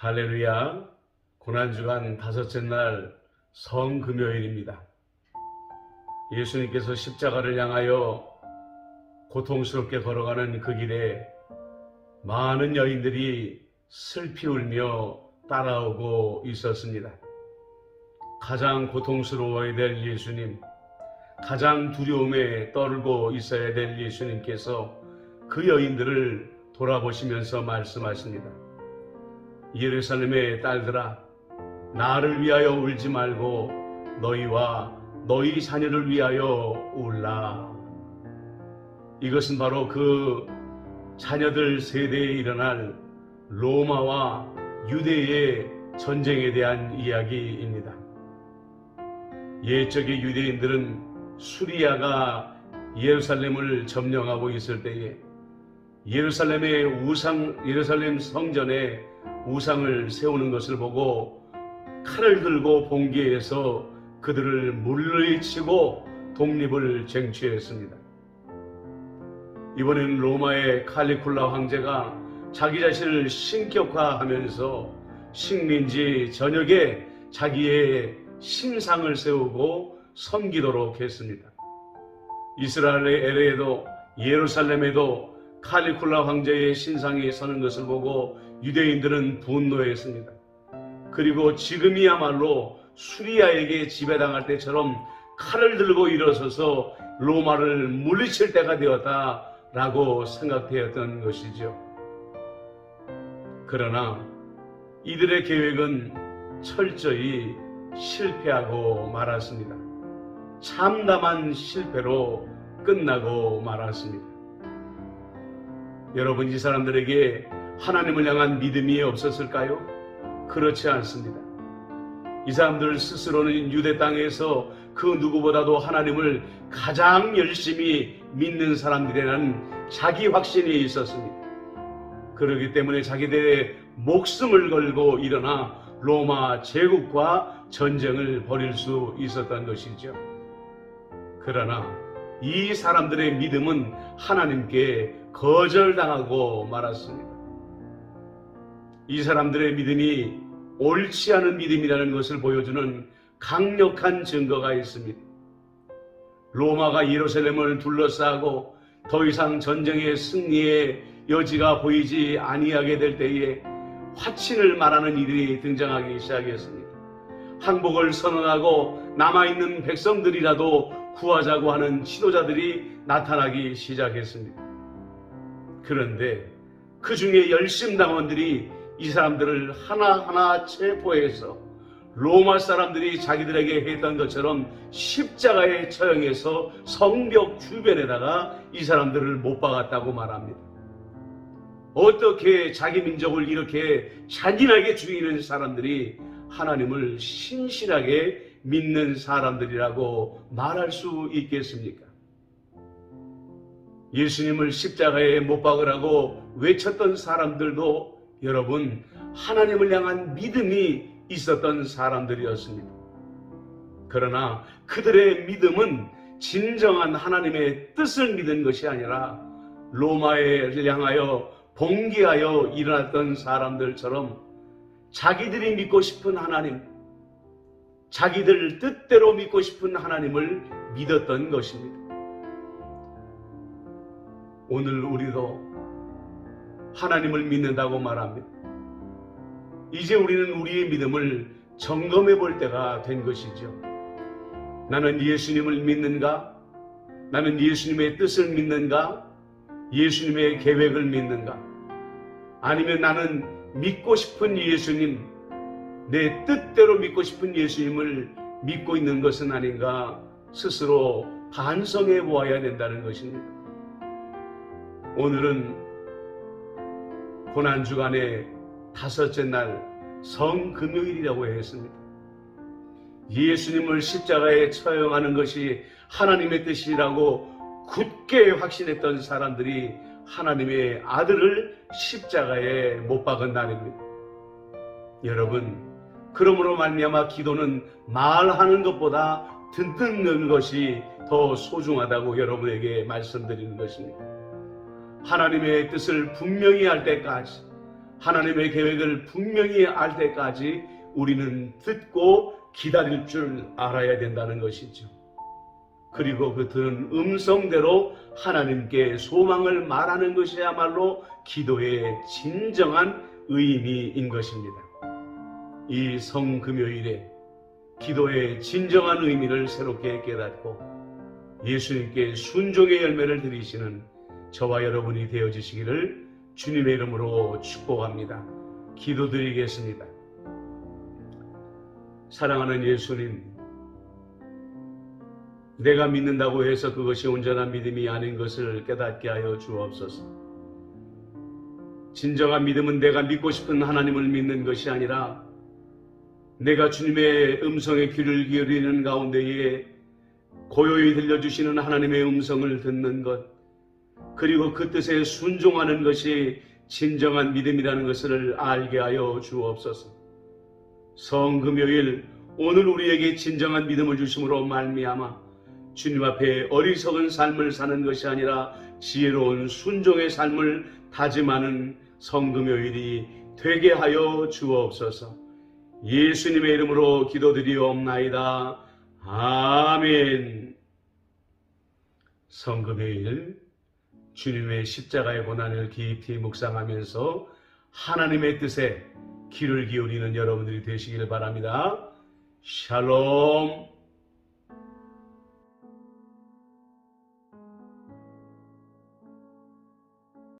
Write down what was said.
할렐루야. 고난주간 다섯째 날 성금요일입니다. 예수님께서 십자가를 향하여 고통스럽게 걸어가는 그 길에 많은 여인들이 슬피 울며 따라오고 있었습니다. 가장 고통스러워야 될 예수님, 가장 두려움에 떨고 있어야 될 예수님께서 그 여인들을 돌아보시면서 말씀하십니다. 예루살렘의 딸들아, 나를 위하여 울지 말고 너희와 너희 자녀를 위하여 울라. 이것은 바로 그 자녀들 세대에 일어날 로마와 유대의 전쟁에 대한 이야기입니다. 옛적의 유대인들은 수리아가 예루살렘을 점령하고 있을 때에 예루살렘 성전에 우상을 세우는 것을 보고 칼을 들고 봉기해서 그들을 물리치고 독립을 쟁취했습니다. 이번에는 로마의 칼리굴라 황제가 자기 자신을 신격화하면서 식민지 전역에 자기의 신상을 세우고 섬기도록 했습니다. 이스라엘에도 예루살렘에도 칼리굴라 황제의 신상이 서는 것을 보고 유대인들은 분노했습니다. 그리고 지금이야말로 수리아에게 지배당할 때처럼 칼을 들고 일어서서 로마를 물리칠 때가 되었다라고 생각되었던 것이죠. 그러나 이들의 계획은 철저히 실패하고 말았습니다. 참담한 실패로 끝나고 말았습니다. 여러분, 이 사람들에게 하나님을 향한 믿음이 없었을까요? 그렇지 않습니다. 이 사람들 스스로는 유대 땅에서 그 누구보다도 하나님을 가장 열심히 믿는 사람들이라는 자기 확신이 있었습니다. 그렇기 때문에 자기들의 목숨을 걸고 일어나 로마 제국과 전쟁을 벌일 수 있었던 것이죠. 그러나 이 사람들의 믿음은 하나님께 거절당하고 말았습니다. 이 사람들의 믿음이 옳지 않은 믿음이라는 것을 보여주는 강력한 증거가 있습니다. 로마가 예루살렘을 둘러싸고 더 이상 전쟁의 승리의 여지가 보이지 아니하게 될 때에 화친을 말하는 이들이 등장하기 시작했습니다. 항복을 선언하고 남아있는 백성들이라도 구하자고 하는 지도자들이 나타나기 시작했습니다. 그런데 그 중에 열심당원들이 이 사람들을 하나하나 체포해서 로마 사람들이 자기들에게 했던 것처럼 십자가에 처형해서 성벽 주변에다가 이 사람들을 못 박았다고 말합니다. 어떻게 자기 민족을 이렇게 잔인하게 죽이는 사람들이 하나님을 신실하게 믿는 사람들이라고 말할 수 있겠습니까? 예수님을 십자가에 못 박으라고 외쳤던 사람들도 여러분, 하나님을 향한 믿음이 있었던 사람들이었습니다. 그러나 그들의 믿음은 진정한 하나님의 뜻을 믿은 것이 아니라 로마를 향하여 봉기하여 일어났던 사람들처럼 자기들이 믿고 싶은 하나님, 자기들 뜻대로 믿고 싶은 하나님을 믿었던 것입니다. 오늘 우리도 하나님을 믿는다고 말합니다. 이제 우리는 우리의 믿음을 점검해 볼 때가 된 것이죠. 나는 예수님을 믿는가? 나는 예수님의 뜻을 믿는가? 예수님의 계획을 믿는가? 아니면 나는 믿고 싶은 예수님, 내 뜻대로 믿고 싶은 예수님을 믿고 있는 것은 아닌가 스스로 반성해 보아야 된다는 것입니다. 오늘은 고난주간의 다섯째 날 성금요일이라고 했습니다. 예수님을 십자가에 처형하는 것이 하나님의 뜻이라고 굳게 확신했던 사람들이 하나님의 아들을 십자가에 못 박은 날입니다. 여러분, 그러므로 말미암아 기도는 말하는 것보다 듣는 것이 더 소중하다고 여러분에게 말씀드리는 것입니다. 하나님의 뜻을 분명히 할 때까지, 하나님의 계획을 분명히 알 때까지 우리는 듣고 기다릴 줄 알아야 된다는 것이죠. 그리고 그 들은 음성대로 하나님께 소망을 말하는 것이야말로 기도의 진정한 의미인 것입니다. 이 성금요일에 기도의 진정한 의미를 새롭게 깨닫고 예수님께 순종의 열매를 드리시는 저와 여러분이 되어주시기를 주님의 이름으로 축복합니다. 기도드리겠습니다. 사랑하는 예수님, 내가 믿는다고 해서 그것이 온전한 믿음이 아닌 것을 깨닫게 하여 주옵소서. 진정한 믿음은 내가 믿고 싶은 하나님을 믿는 것이 아니라 내가 주님의 음성에 귀를 기울이는 가운데에 고요히 들려주시는 하나님의 음성을 듣는 것, 그리고 그 뜻에 순종하는 것이 진정한 믿음이라는 것을 알게 하여 주옵소서. 성금요일 오늘 우리에게 진정한 믿음을 주심으로 말미암아 주님 앞에 어리석은 삶을 사는 것이 아니라 지혜로운 순종의 삶을 다짐하는 성금요일이 되게 하여 주옵소서. 예수님의 이름으로 기도드리옵나이다. 아멘. 성금요일 주님의 십자가의 고난을 깊이 묵상하면서 하나님의 뜻에 귀를 기울이는 여러분들이 되시길 바랍니다. 샬롬.